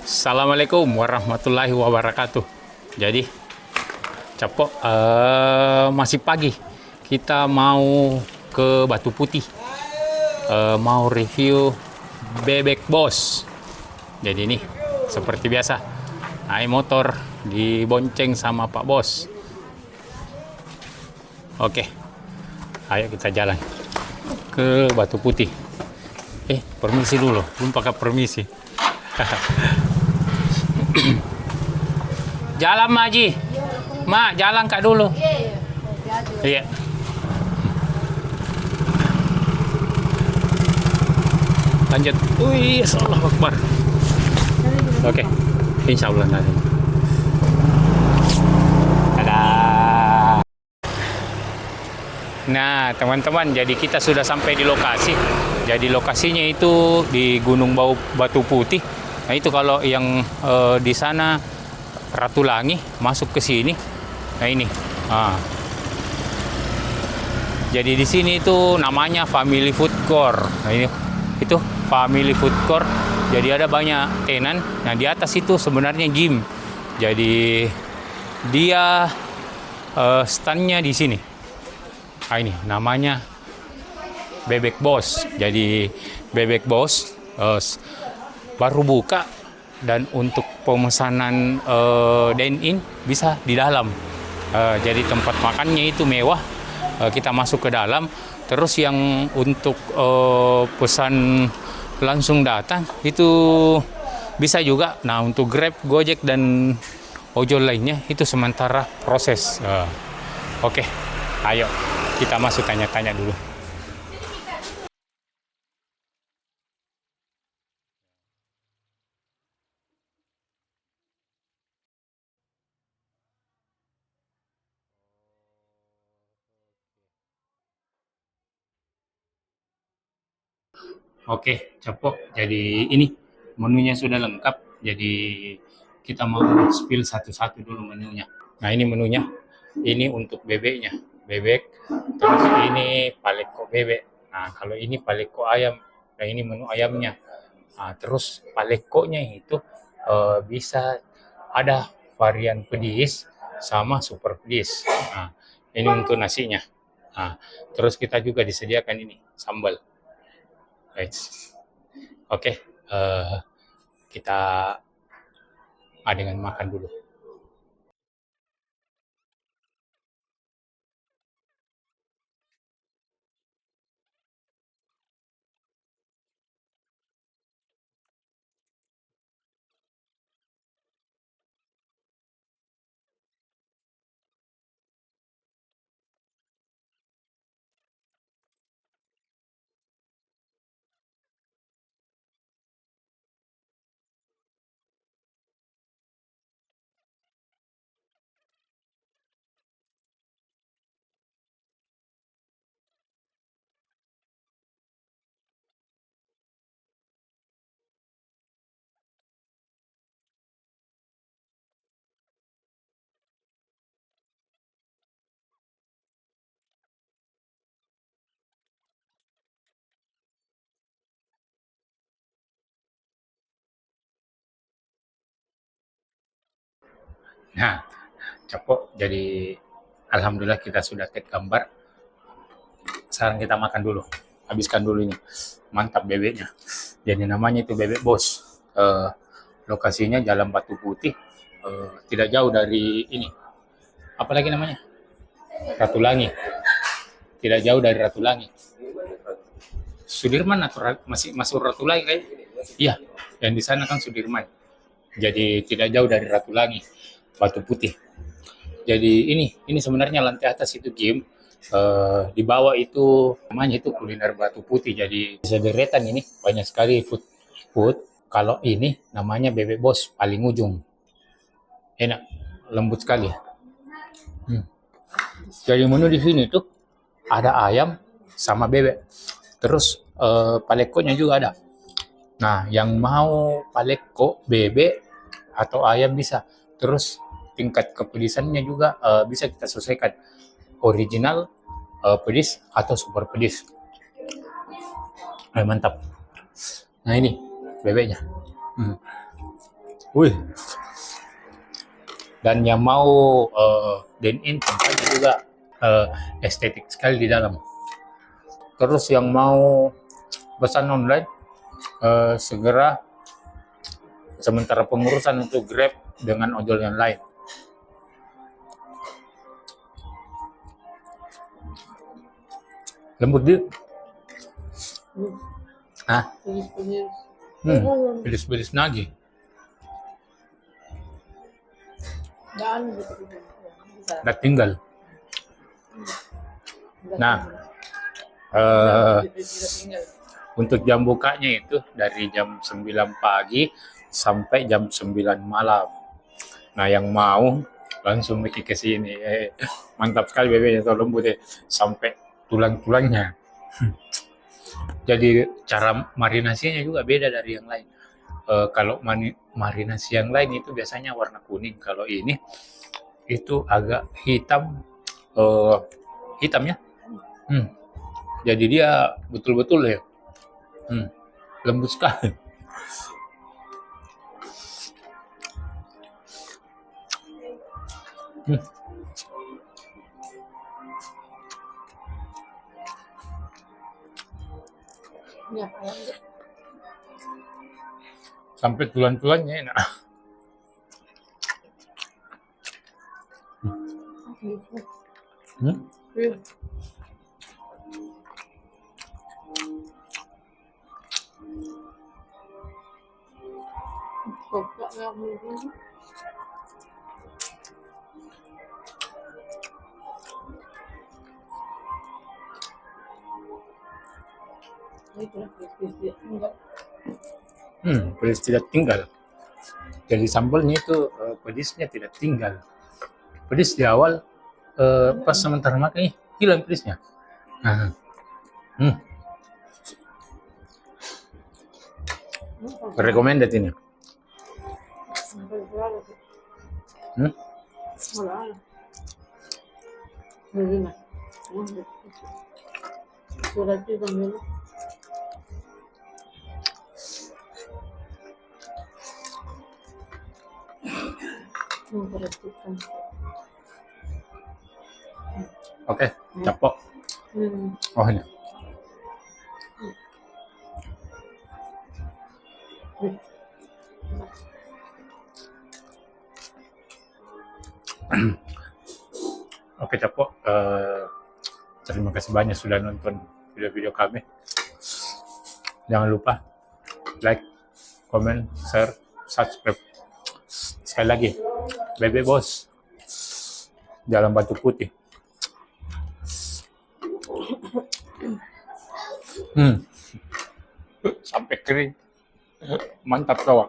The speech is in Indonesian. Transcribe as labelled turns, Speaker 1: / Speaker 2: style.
Speaker 1: Assalamualaikum warahmatullahi wabarakatuh. Jadi, Capok, masih pagi. Kita mau ke Batu Putih. Mau review bebek bos. Jadi ini, seperti biasa, naik motor dibonceng sama Pak Bos. Oke, ayo kita jalan ke Batu Putih. Permisi dulu, belum pakai permisi. Jalan Mak Ji. Mak, jalan Kak dulu. Iya. Lanjut. Wih, Allahu Akbar. Oke. Insya Allah nanti. Dadah. Nah, teman-teman, jadi kita sudah sampai di lokasi. Jadi lokasinya itu di Gunung Batu Putih. Nah, itu kalau yang di sana Ratulangi masuk ke sini. Nah, ini. Jadi di sini itu namanya Family Food Court. Nah, ini itu Family Food Court. Jadi ada banyak tenan. Nah, di atas itu sebenarnya gym. Jadi dia standnya di sini. Nah, ini namanya Bebek Bos. Jadi Bebek Bos baru buka, dan untuk pemesanan dine-in bisa di dalam. Jadi tempat makannya itu mewah. Kita masuk ke dalam. Terus yang untuk pesan langsung datang itu bisa juga. Nah, untuk Grab, Gojek, dan ojol lainnya itu sementara proses. Oke, ayo kita masuk tanya-tanya dulu. Oke, Capok. Jadi ini menunya sudah lengkap. Jadi kita mau spill satu-satu dulu menunya. Nah, ini menunya. Ini untuk bebeknya. Bebek. Terus ini paleko bebek. Nah, kalau ini paleko ayam. Nah, ini menu ayamnya. Nah, terus palekonya itu bisa ada varian pedis sama super pedis. Nah, ini untuk nasinya. Nah, terus kita juga disediakan ini sambal. Right. Oke, kita dengan makan dulu. Nah, Capok, jadi alhamdulillah kita sudah take gambar. Sekarang kita makan dulu. Habiskan dulu ini. Mantap bebeknya. Jadi namanya itu Bebek Bos. Lokasinya Jalan Batu Putih. Tidak jauh dari ini. Apa lagi namanya? Ratulangi. Tidak jauh dari Ratulangi. Sudirman atau masih masuk Ratulangi kayak? Iya, yang di sana kan Sudirman. Jadi tidak jauh dari Ratulangi, Batu Putih. Jadi ini sebenarnya lantai atas itu game. Di bawah itu namanya itu kuliner Batu Putih. Jadi sederetan ini banyak sekali food. Kalau ini namanya Bebek Bos paling ujung. Enak, lembut sekali. Jadi menu di sini tuh ada ayam sama bebek. Terus palekonya juga ada. Nah, yang mau paleko, bebek, atau ayam bisa. Terus tingkat kepedisannya juga bisa kita sesuaikan. Original, pedis, atau super pedis. Mantap. Nah, ini bebeknya. Wih. Dan yang mau dine-in tempatnya juga estetik sekali di dalam. Terus yang mau pesan online segera, sementara pengurusan untuk Grab dengan ojol yang lain. Lembut dia. Ah, pedes-pedes lagi. Udah tinggal. Nah, untuk jam bukanya itu dari jam 9 pagi sampai jam 9 malam. Nah, yang mau langsung pergi ke sini. Mantap sekali bebeknya, atau lembut ya, sampai tulang-tulangnya. Jadi cara marinasinya juga beda dari yang lain. Kalau marinasi yang lain itu biasanya warna kuning. Kalau ini itu agak hitam, hitamnya. Jadi dia betul-betul ya, lembut sekali. Sampai tulang-tulangnya enak. Pedas tidak tinggal. Jadi sambalnya itu pedisnya tidak tinggal. Pedis di awal, pas sementara makan hilang pedisnya. Recommended ini. Oke, capok. Oh ini. Oke, capok. Terima kasih banyak sudah nonton video-video kami. Jangan lupa like, comment, share, subscribe. Sekali lagi, Bebek Bos, Jalan Batu Putih. Sampai kering. Mantap kawan.